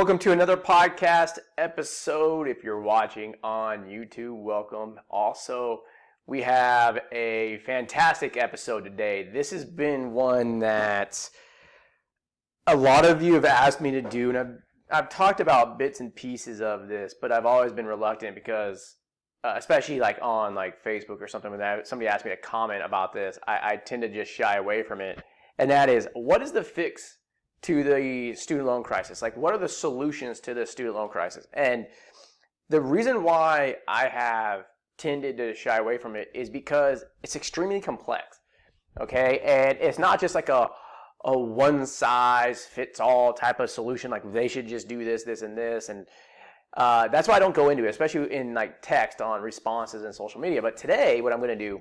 Welcome to another podcast episode. If you're watching on YouTube, welcome. Also, we have a fantastic episode today. This has been one that a lot of you have asked me to do, and I've talked about bits and pieces of this, but I've always been reluctant because, especially like on like Facebook or something, when somebody asked me to comment about this, I tend to just shy away from it. And that is, what is the fix to the student loan crisis? Like, what are the solutions to the student loan crisis? And the reason why I have tended to shy away from it is because it's extremely complex, okay? And it's not just like a one-size-fits-all type of solution, like they should just do this, this, and this. And that's why I don't go into it, especially in like text on responses and social media. But today, what I'm going to do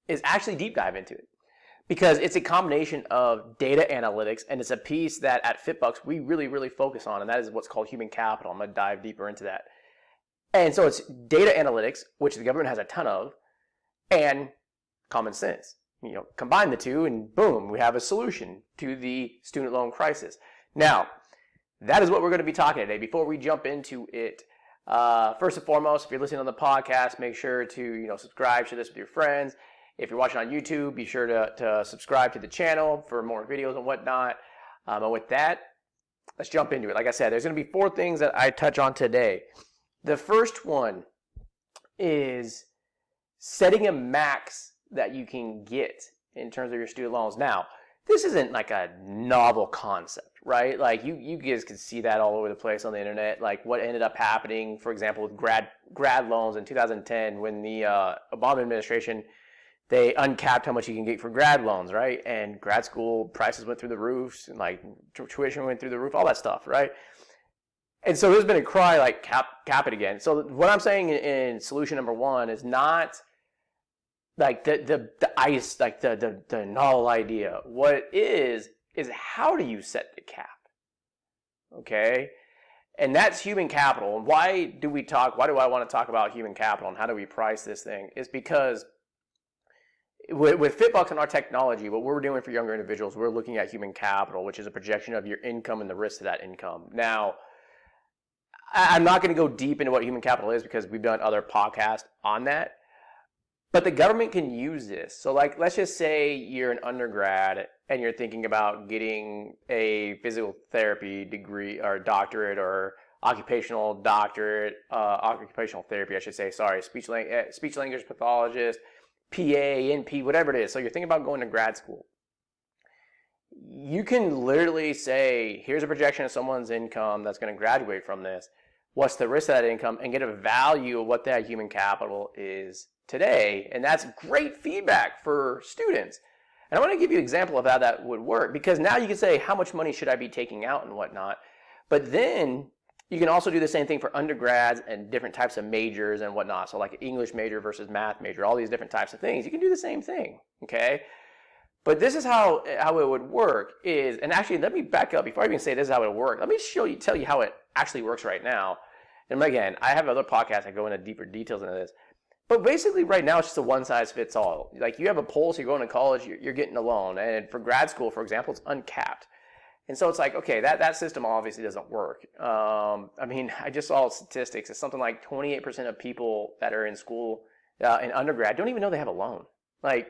is actually deep dive into it, because it's a combination of data analytics, and it's a piece that at FitBUX we really focus on, and that is what's called human capital. I'm going to dive deeper into that. And so it's data analytics, which the government has a ton of, and common sense. You know, combine the two, and boom, we have a solution to the student loan crisis. Now, that is what we're going to be talking today. Before we jump into it, first and foremost, if you're listening on the podcast, make sure to subscribe, share this with your friends. If you're watching on YouTube, be sure to subscribe to the channel for more videos and whatnot. And with that, let's jump into it. Like I said, there's going to be 4 things that I touch on today. The first one is setting a max that you can get in terms of your student loans. Now, this isn't like a novel concept, right? Like you guys can see that all over the place on the internet. Like what ended up happening, for example, with grad loans in 2010 when the Obama administration, they uncapped how much you can get for grad loans, right? And grad school prices went through the roofs, and like tuition went through the roof, all that stuff, right? And so there's been a cry like cap it again. So what I'm saying in solution number 1 is not like the ice, like the novel idea. What it is how do you set the cap? Okay? And that's human capital. And why do I want to talk about human capital and how do we price this thing? Is because with FitBUX and our technology, what we're doing for younger individuals, we're looking at human capital, which is a projection of your income and the risk of that income. Now, I'm not going to go deep into what human capital is because we've done other podcasts on that, but the government can use this. So like, let's just say you're an undergrad and you're thinking about getting a physical therapy degree or doctorate or occupational therapy, I should say, speech language pathologist, PA, NP, whatever it is. So you're thinking about going to grad school. You can literally say, here's a projection of someone's income that's going to graduate from this. What's the risk of that income? And get a value of what that human capital is today. And that's great feedback for students. And I want to give you an example of how that would work, because now you can say, how much money should I be taking out and whatnot? But then you can also do the same thing for undergrads and different types of majors and whatnot. So like English major versus math major, all these different types of things. You can do the same thing, okay? But this is how it would work is, and actually let me back up before I even say this is how it would work. Let me tell you how it actually works right now. And again, I have other podcasts that go into deeper details into this. But basically right now it's just a one-size-fits-all. Like you have a poll, so you're going to college, you're getting a loan. And for grad school, for example, it's uncapped. And so it's like, okay, that system obviously doesn't work. I mean, I just saw statistics. It's something like 28% of people that are in school, in undergrad, don't even know they have a loan. Like,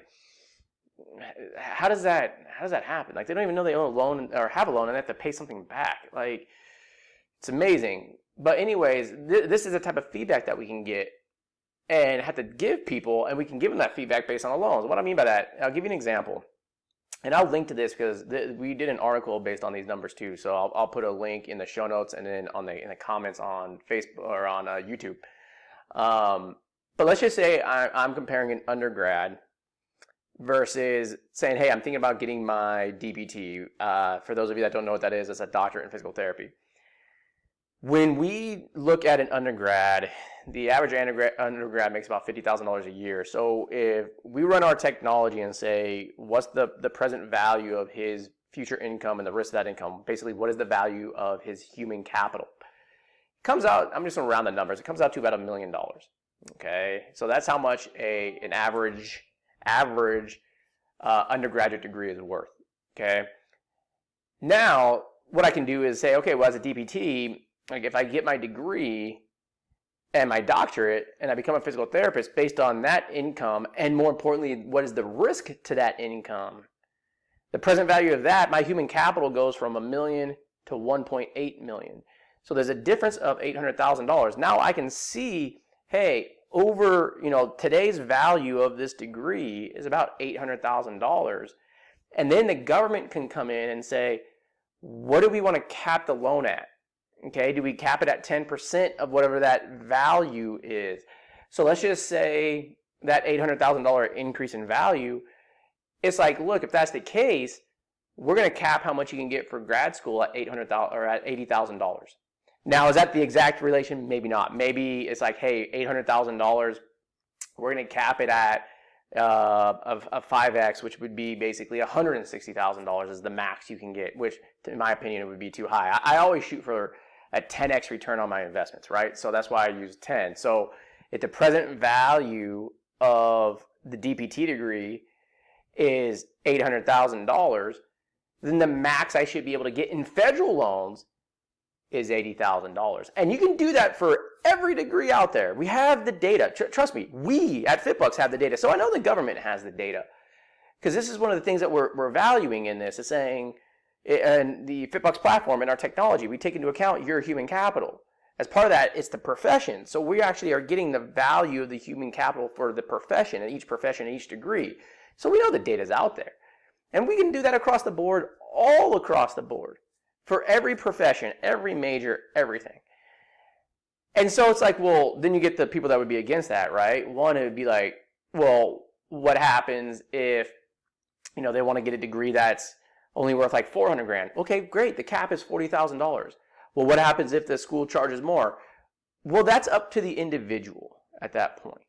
how does that happen? Like, they don't even know they own a loan or have a loan and they have to pay something back. Like, it's amazing. But anyways, this is the type of feedback that we can get and have to give people, and we can give them that feedback based on the loans. What I mean by that, I'll give you an example. And I'll link to this because we did an article based on these numbers too. So I'll put a link in the show notes and then in the comments on Facebook or on YouTube. But let's just say I'm comparing an undergrad versus saying, hey, I'm thinking about getting my DPT. For those of you that don't know what that is, it's a doctorate in physical therapy. When we look at an undergrad, the average undergrad makes about $50,000 a year. So if we run our technology and say, what's the present value of his future income and the risk of that income, basically what is the value of his human capital? It comes out, I'm just going to round the numbers, it comes out to about $1 million. Okay, so that's how much an average undergraduate degree is worth. Okay, now what I can do is say, okay, well, as a DPT, like if I get my degree and my doctorate and I become a physical therapist based on that income, and more importantly, what is the risk to that income? The present value of that, my human capital goes from $1 million to 1.8 million. So there's a difference of $800,000. Now I can see, hey, over, today's value of this degree is about $800,000. And then the government can come in and say, what do we want to cap the loan at? Okay, do we cap it at 10% of whatever that value is? So let's just say that $800,000 increase in value. It's like, look, if that's the case, we're going to cap how much you can get for grad school at $800,000 or at $80,000. Now, is that the exact relation? Maybe not. Maybe it's like, hey, $800,000, we're going to cap it at a 5x, which would be basically $160,000 is the max you can get, which, in my opinion, would be too high. I always shoot for a 10x return on my investments, right? So that's why I use 10. So if the present value of the DPT degree is $800,000, then the max I should be able to get in federal loans is $80,000. And you can do that for every degree out there. We have the data. Trust me, we at FitBUX have the data. So I know the government has the data. Because this is one of the things that we're valuing in this, is saying, and the FitBUX platform and our technology, we take into account your human capital. As part of that, it's the profession. So we actually are getting the value of the human capital for the profession, and each degree. So we know the data's out there. And we can do that across the board, all across the board, for every profession, every major, everything. And so it's like, well, then you get the people that would be against that, right? One, it would be like, well, what happens if, they want to get a degree that's only worth like $400,000? Okay, great. The cap is $40,000. Well, what happens if the school charges more? Well, that's up to the individual at that point.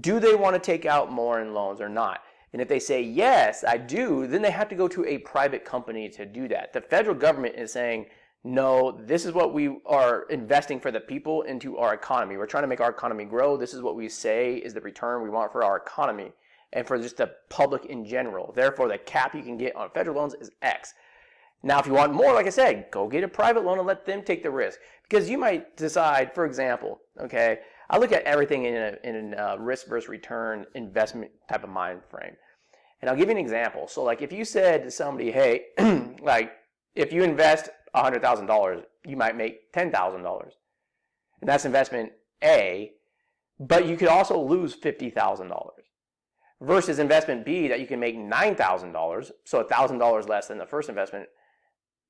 Do they want to take out more in loans or not? And if they say, yes, I do, then they have to go to a private company to do that. The federal government is saying, no, this is what we are investing for the people into our economy. We're trying to make our economy grow. This is what we say is the return we want for our economy and for just the public in general. Therefore, the cap you can get on federal loans is X. Now, if you want more, like I said, go get a private loan and let them take the risk. Because you might decide, for example, okay, I look at everything in a risk versus return investment type of mind frame. And I'll give you an example. So like if you said to somebody, hey, like if you invest $100,000, you might make $10,000. And that's investment A, but you could also lose $50,000. Versus investment B that you can make $9,000, so $1,000 less than the first investment,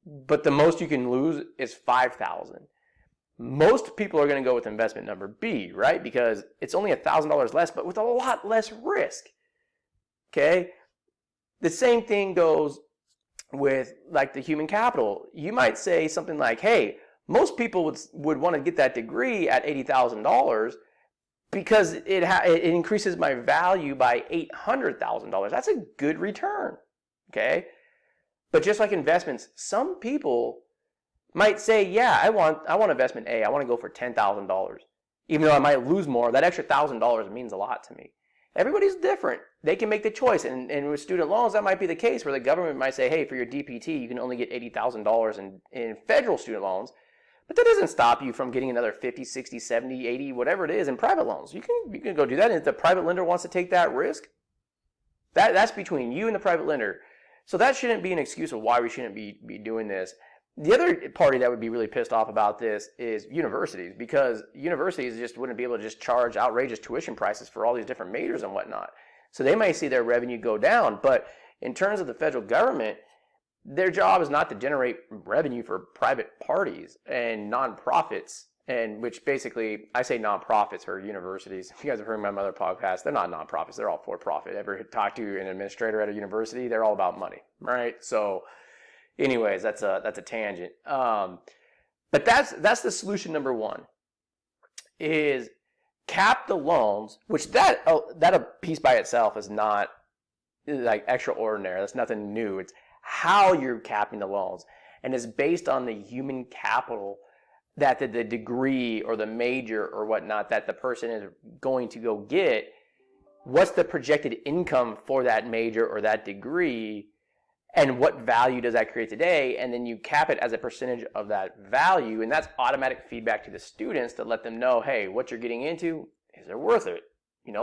but the most you can lose is $5,000. Most people are going to go with investment number B, right? Because it's only $1,000 less, but with a lot less risk. Okay? The same thing goes with like the human capital. You might say something like, hey, most people would want to get that degree at $80,000 because it increases my value by $800,000. That's a good return. Okay? But just like investments, some people might say, yeah, I want investment A. I want to go for $10,000. Even though I might lose more, that extra $1,000 means a lot to me. Everybody's different. They can make the choice. And with student loans, that might be the case where the government might say, hey, for your DPT, you can only get $80,000 in federal student loans. But that doesn't stop you from getting another 50, 60, 70, 80, whatever it is in private loans. You can go do that. And if the private lender wants to take that risk, that's between you and the private lender. So that shouldn't be an excuse of why we shouldn't be doing this. The other party that would be really pissed off about this is universities, because universities just wouldn't be able to just charge outrageous tuition prices for all these different majors and whatnot. So they might see their revenue go down. But in terms of the federal government, their job is not to generate revenue for private parties and nonprofits, and which basically, I say nonprofits for universities. If you guys have heard my other podcast, they're not nonprofits. They're all for-profit. Ever talk to an administrator at a university? They're all about money, right? So anyways, that's a tangent. But that's the solution number one, is cap the loans, which that a piece by itself is not like extraordinary. That's nothing new. It's how you're capping the loans, and it's based on the human capital that the degree or the major or whatnot that the person is going to go get. What's the projected income for that major or that degree? and what value does that create today, and then you cap it as a percentage of that value, and that's automatic feedback to the students to let them know, hey, what you're getting into, is it worth it?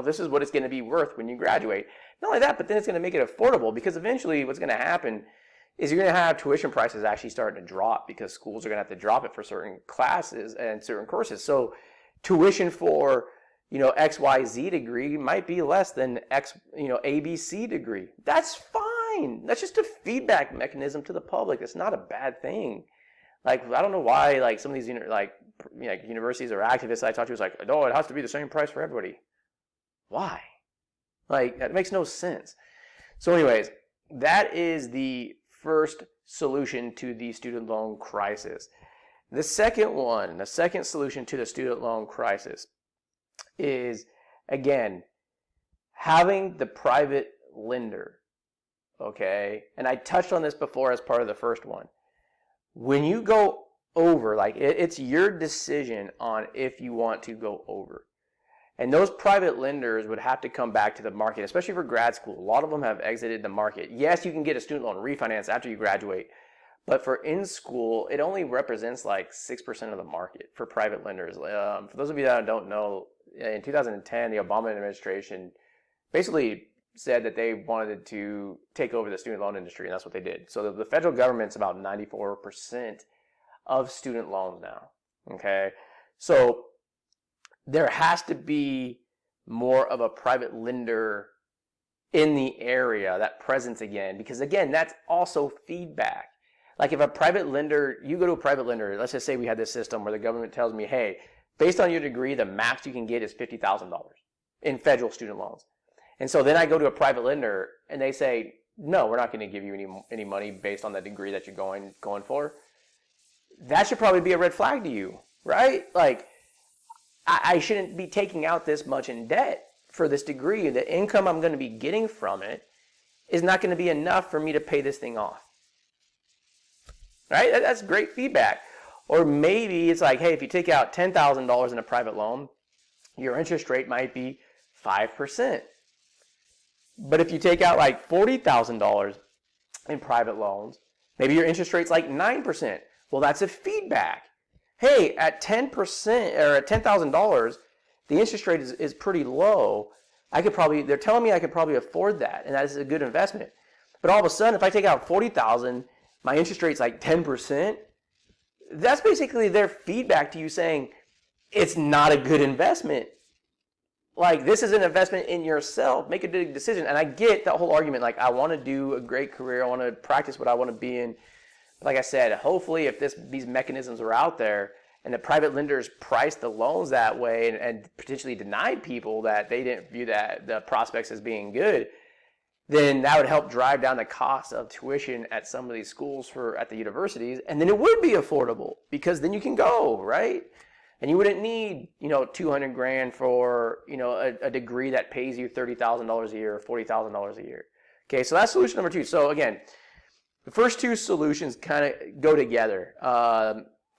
This is what it's going to be worth when you graduate. Not only that, but then it's going to make it affordable, because eventually what's going to happen is you're going to have tuition prices actually starting to drop because schools are going to have to drop it for certain classes and certain courses. So tuition for, XYZ degree might be less than ABC degree. That's fine. That's just a feedback mechanism to the public. It's not a bad thing. I don't know why, some of these, universities or activists I talk to is like, no, it has to be the same price for everybody. Why? That makes no sense. So anyways, that is the first solution to the student loan crisis. The second solution to the student loan crisis is, again, having the private lender, okay? And I touched on this before as part of the first one. When you go over, it's your decision on if you want to go over. And those private lenders would have to come back to the market, especially for grad school. A lot of them have exited the market. Yes, you can get a student loan refinance after you graduate, but for in school, it only represents 6% of the market for private lenders. For those of you that don't know, in 2010, the Obama administration basically said that they wanted to take over the student loan industry, and that's what they did. So the federal government's about 94% of student loans now, okay? So there has to be more of a private lender in the area, that presence again, because again, that's also feedback. If a private lender, you go to a private lender, let's just say we had this system where the government tells me, hey, based on your degree, the max you can get is $50,000 in federal student loans. And so then I go to a private lender and they say, no, we're not going to give you any money based on the degree that you're going for. That should probably be a red flag to you, right? I shouldn't be taking out this much in debt for this degree. The income I'm going to be getting from it is not going to be enough for me to pay this thing off. Right? That's great feedback. Or maybe it's hey, if you take out $10,000 in a private loan, your interest rate might be 5%. But if you take out $40,000 in private loans, maybe your interest rate's 9%. Well, that's a feedback. Hey, at 10% or at $10,000, the interest rate is pretty low. They're telling me I could probably afford that, and that is a good investment. But all of a sudden, if I take out $40,000, my interest rate's 10%. That's basically their feedback to you saying it's not a good investment. This is an investment in yourself. Make a big decision. And I get that whole argument. I want to do a great career. I want to practice what I want to be in. Like I said, hopefully if these mechanisms are out there and the private lenders price the loans that way and potentially denied people that they didn't view the prospects as being good, then that would help drive down the cost of tuition at some of these schools at the universities, and then it would be affordable because then you can go, right? And you wouldn't need, $200,000 for, a degree that pays you $30,000 a year or $40,000 a year. Okay, so that's solution number 2. So again, the first two solutions kind of go together.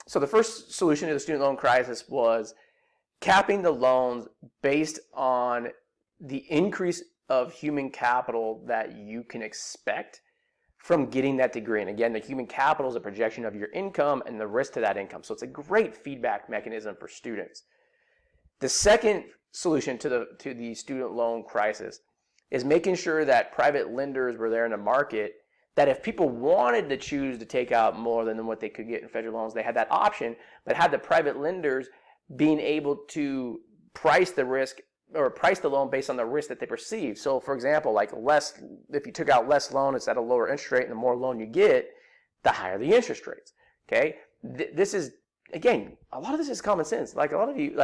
So the first solution to the student loan crisis was capping the loans based on the increase of human capital that you can expect from getting that degree. And again, the human capital is a projection of your income and the risk to that income. So it's a great feedback mechanism for students. The second solution to the student loan crisis is making sure that private lenders were there in the market, that if people wanted to choose to take out more than what they could get in federal loans, they had that option, but had the private lenders being able to price the risk or price the loan based on the risk that they perceive. So for example, if you took out less loan, it's at a lower interest rate, and the more loan you get, the higher the interest rates. Okay? This is, again, a lot of this is common sense. A lot of you,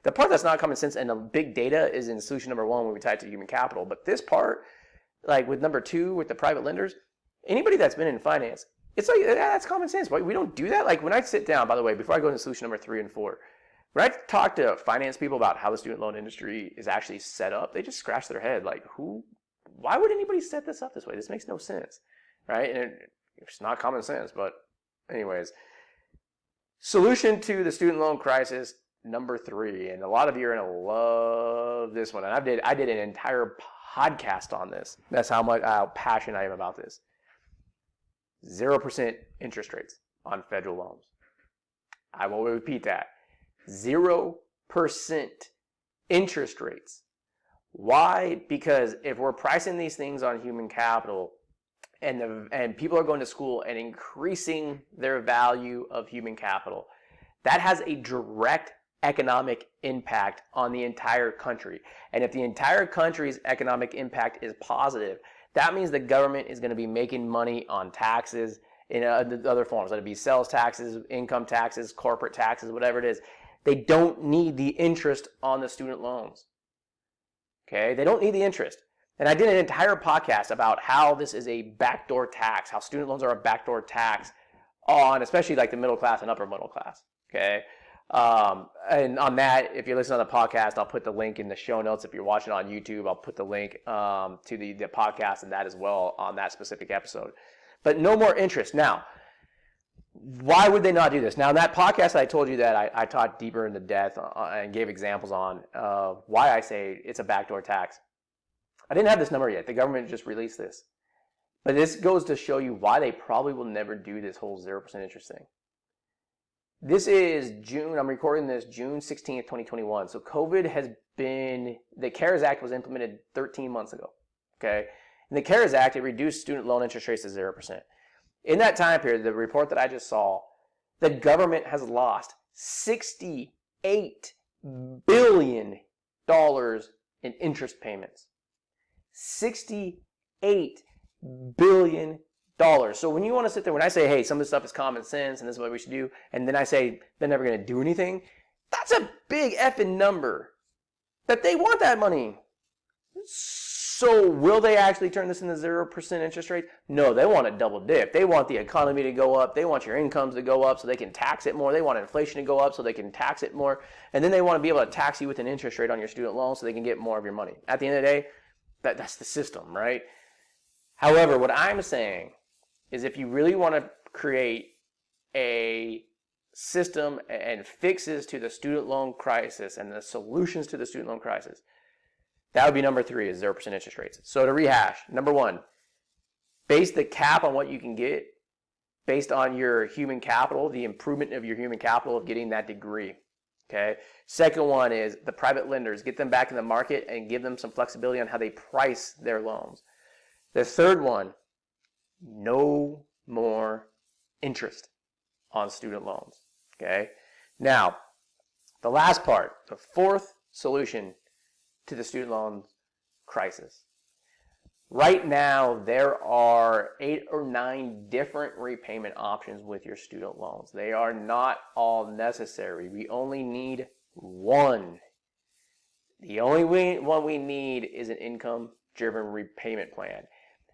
the part that's not common sense and the big data is in solution number 1 when we tie it to human capital. But this part, with number 2, with the private lenders, anybody that's been in finance, it's that's common sense. We don't do that. When I sit down, by the way, before I go into solution number 3 and 4, when I talk to finance people about how the student loan industry is actually set up, they just scratch their head. Why would anybody set this up this way? This makes no sense, right? And it's not common sense, but anyways. Solution to the student loan crisis, number 3, and a lot of you are going to love this one. And I did an entire podcast on this. That's how passionate I am about this. 0% interest rates on federal loans. I will repeat that. 0% interest rates. Why? Because if we're pricing these things on human capital and people are going to school and increasing their value of human capital, that has a direct economic impact on the entire country. And if the entire country's economic impact is positive, that means the government is going to be making money on taxes in other forms. That'd be sales taxes, income taxes, corporate taxes, whatever it is. They don't need the interest on the student loans. Okay? They don't need the interest. And I did an entire podcast about how this is a backdoor tax, how student loans are a backdoor tax on especially like the middle class and upper middle class. Okay? And on that, if you're listening on the podcast, I'll put the link in the show notes. If you're watching on YouTube, I'll put the link to the podcast and that as well on that specific episode. But no more interest. Now, why would they not do this? Now, in that podcast, I told you that I talked deeper into depth and gave examples on why I say it's a backdoor tax. I didn't have this number yet. The government just released this. But this goes to show you why they probably will never do this whole 0% interest thing. This is June. I'm recording this June 16th, 2021. So COVID has been, the CARES Act was implemented 13 months ago. Okay. In the CARES Act, it reduced student loan interest rates to 0%. In that time period, the report that I just saw, the government has lost $68 billion in interest payments. $68 billion. So when you want to sit there, when I say, hey, some of this stuff is common sense and this is what we should do, and then I say they're never going to do anything, that's a big effing number that they want that money. So will they actually turn this into 0% interest rates? No, they want a double dip. They want the economy to go up. They want your incomes to go up so they can tax it more. They want inflation to go up so they can tax it more. And then they want to be able to tax you with an interest rate on your student loan so they can get more of your money. At the end of the day, that's the system, right? However, what I'm saying is if you really want to create a system and fixes to the student loan crisis and the solutions to the student loan crisis, that would be number 3 is 0% interest rates. So to rehash, number 1, base the cap on what you can get based on your human capital, the improvement of your human capital of getting that degree. Okay. Second one is the private lenders, get them back in the market and give them some flexibility on how they price their loans. The third one, no more interest on student loans. Okay. Now, the last part, the fourth solution to the student loan crisis. Right now, there are 8 or 9 different repayment options with your student loans. They are not all necessary. We only need one. The only one we need is an income-driven repayment plan.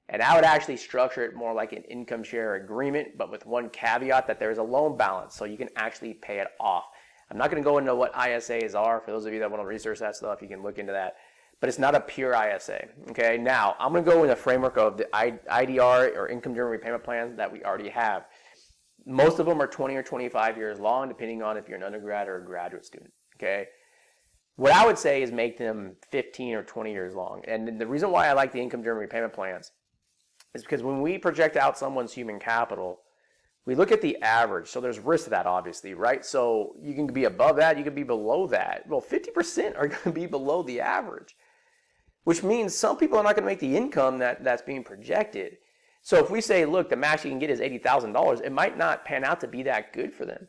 And I would actually structure it more like an income share agreement, but with one caveat that there's a loan balance, so you can actually pay it off. I'm not going to go into what ISAs are. For those of you that want to research that stuff, you can look into that. But it's not a pure ISA. Okay, now I'm going to go in the framework of the IDR or income-driven repayment plans that we already have. Most of them are 20 or 25 years long, depending on if you're an undergrad or a graduate student. Okay, what I would say is make them 15 or 20 years long. And the reason why I like the income-driven repayment plans is because when we project out someone's human capital, we look at the average. So there's risk to that, obviously, right? So you can be above that, you can be below that. Well, 50% are going to be below the average, which means some people are not going to make the income that's being projected. So if we say, look, the max you can get is $80,000, it might not pan out to be that good for them.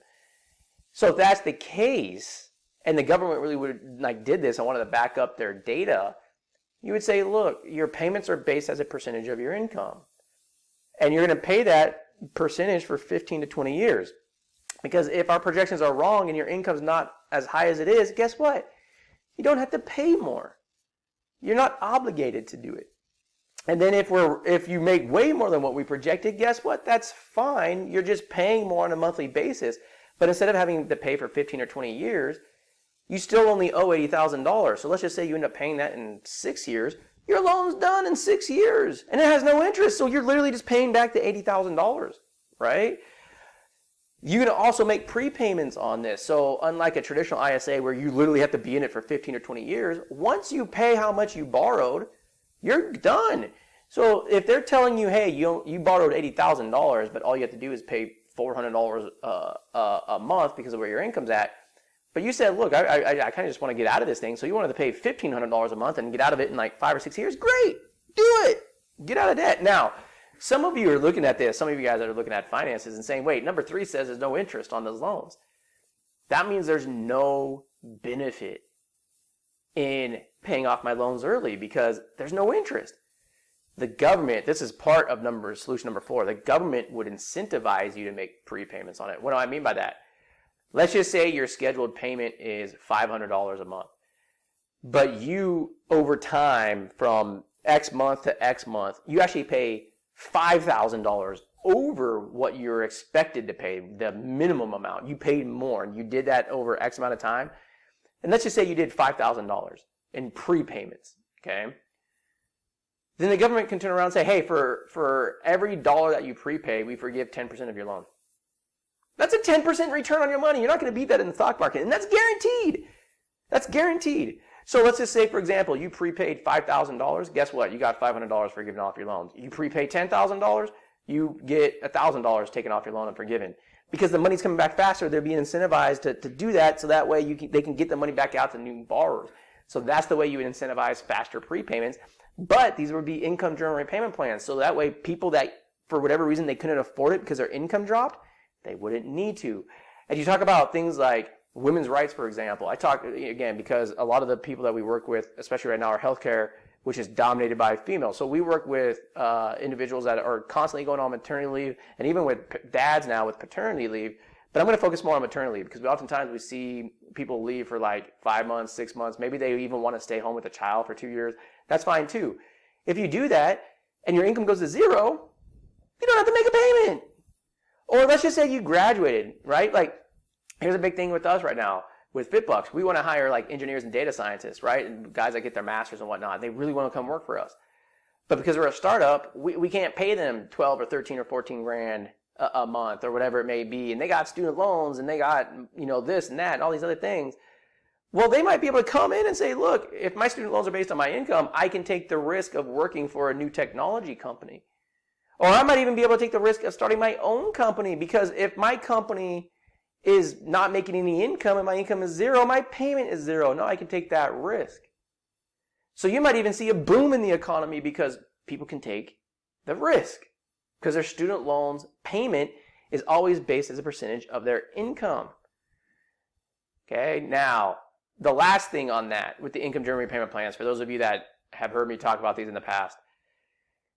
So if that's the case, and the government really did this and wanted to back up their data, you would say, look, your payments are based as a percentage of your income. And you're going to pay that percentage for 15 to 20 years. Because if our projections are wrong and your income's not as high as it is, guess what? You don't have to pay more. You're not obligated to do it. And then if you make way more than what we projected, guess what? That's fine. You're just paying more on a monthly basis. But instead of having to pay for 15 or 20 years, you still only owe $80,000. So let's just say you end up paying that in 6 years. Your loan's done in 6 years, and it has no interest. So you're literally just paying back the $80,000, right? You can also make prepayments on this. So unlike a traditional ISA where you literally have to be in it for 15 or 20 years, once you pay how much you borrowed, you're done. So if they're telling you, hey, you borrowed $80,000, but all you have to do is pay $400 a month because of where your income's at, but you said, look, I kind of just want to get out of this thing, so you wanted to pay $1,500 a month and get out of it in like 5 or 6 years, great, do it, get out of debt. Now, some of you are looking at this, some of you guys that are looking at finances and saying, wait, number 3 says there's no interest on those loans. That means there's no benefit in paying off my loans early because there's no interest. The government, this is part of solution number 4, the government would incentivize you to make prepayments on it. What do I mean by that? Let's just say your scheduled payment is $500 a month, but you, over time, from X month to X month, you actually pay $5,000 over what you're expected to pay, the minimum amount. You paid more, and you did that over X amount of time. And let's just say you did $5,000 in prepayments, okay? Then the government can turn around and say, hey, for every dollar that you prepay, we forgive 10% of your loan. That's a 10% return on your money. You're not going to beat that in the stock market, and that's guaranteed. That's guaranteed. So let's just say, for example, you prepaid $5,000. Guess what? You got $500 forgiven off your loans. You prepay $10,000, you get $1,000 taken off your loan and forgiven. Because the money's coming back faster, they're being incentivized to do that, so that way they can get the money back out to new borrowers. So that's the way you would incentivize faster prepayments. But these would be income-driven repayment plans. So that way people that, for whatever reason, they couldn't afford it because their income dropped, they wouldn't need to. And you talk about things like women's rights, for example. I talk, again, because a lot of the people that we work with, especially right now, are healthcare, which is dominated by females. So we work with individuals that are constantly going on maternity leave, and even with dads now with paternity leave. But I'm going to focus more on maternity leave because oftentimes we see people leave for like 5 months, 6 months. Maybe they even want to stay home with a child for 2 years. That's fine too. If you do that and your income goes to zero, you don't have to make a payment. Or let's just say you graduated, right? Like, here's a big thing with us right now. With FitBUX, we want to hire like engineers and data scientists, right? And guys that get their masters and whatnot. They really want to come work for us. But because we're a startup, we can't pay them 12 or 13 or 14 grand a month or whatever it may be. And they got student loans and they got, this and that and all these other things. Well, they might be able to come in and say, look, if my student loans are based on my income, I can take the risk of working for a new technology company. Or I might even be able to take the risk of starting my own company, because if my company is not making any income and my income is zero, my payment is zero. Now I can take that risk. So you might even see a boom in the economy because people can take the risk, because their student loans payment is always based as a percentage of their income. Okay, now the last thing on that with the income-driven repayment plans, for those of you that have heard me talk about these in the past,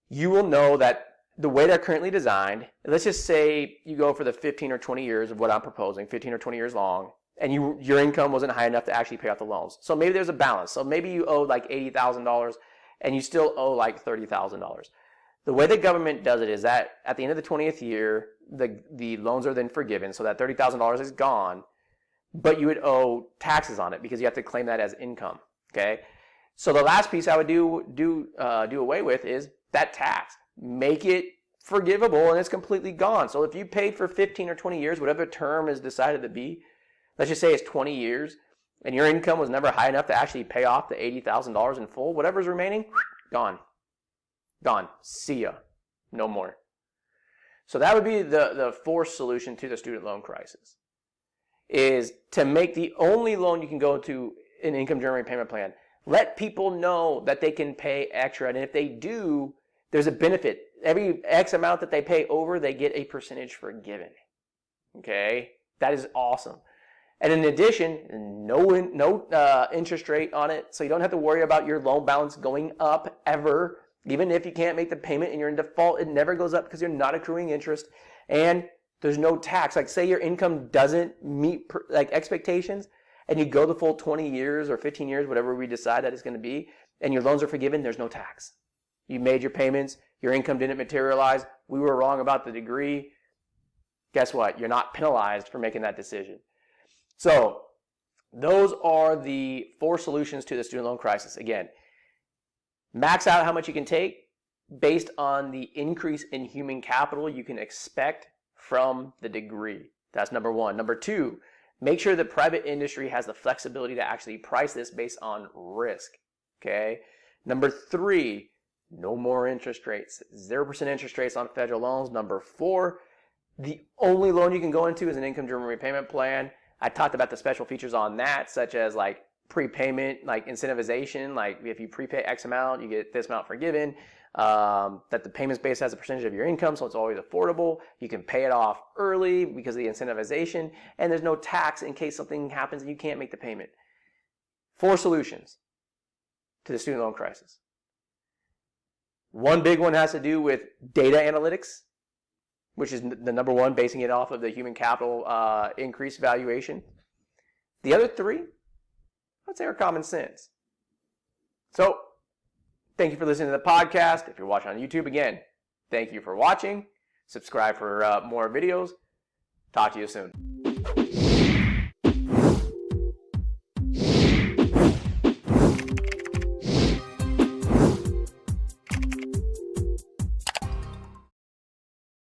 you will know that the way they're currently designed, let's just say you go for the 15 or 20 years of what I'm proposing, 15 or 20 years long, and your income wasn't high enough to actually pay off the loans. So maybe there's a balance. So maybe you owe like $80,000 and you still owe like $30,000. The way the government does it is that at the end of the 20th year, the loans are then forgiven, so that $30,000 is gone, but you would owe taxes on it because you have to claim that as income. Okay, so the last piece I would do away with is that tax. Make it forgivable and it's completely gone. So if you paid for 15 or 20 years, whatever term is decided to be, let's just say it's 20 years, and your income was never high enough to actually pay off the $80,000 in full, whatever's remaining, gone. Gone. See ya. No more. So that would be the forced solution to the student loan crisis, is to make the only loan you can go to an income-driven repayment plan. Let people know that they can pay extra, and if they do, there's a benefit. Every X amount that they pay over, they get a percentage forgiven. Okay? That is awesome. And in addition, no interest rate on it, so you don't have to worry about your loan balance going up ever. Even if you can't make the payment and you're in default, it never goes up because you're not accruing interest. And there's no tax. Like, say your income doesn't meet expectations, and you go the full 20 years or 15 years, whatever we decide that it's going to be, and your loans are forgiven, there's no tax. You made your payments, your income didn't materialize, we were wrong about the degree. Guess what? You're not penalized for making that decision. So those are the 4 solutions to the student loan crisis. Again, max out how much you can take based on the increase in human capital you can expect from the degree. That's number 1. Number 2, make sure the private industry has the flexibility to actually price this based on risk. Okay. Number 3, no more interest rates, 0% interest rates on federal loans. Number 4, the only loan you can go into is an income-driven repayment plan. I talked about the special features on that, such as like prepayment, like incentivization, like if you prepay X amount, you get this amount forgiven. That the payments base has a percentage of your income, so it's always affordable. You can pay it off early because of the incentivization, and there's no tax in case something happens and you can't make the payment. 4 solutions to the student loan crisis. One big one has to do with data analytics, which is the number one, basing it off of the human capital increase valuation. The other 3, I'd say, are common sense. So, thank you for listening to the podcast. If you're watching on YouTube, again, thank you for watching. Subscribe for more videos. Talk to you soon.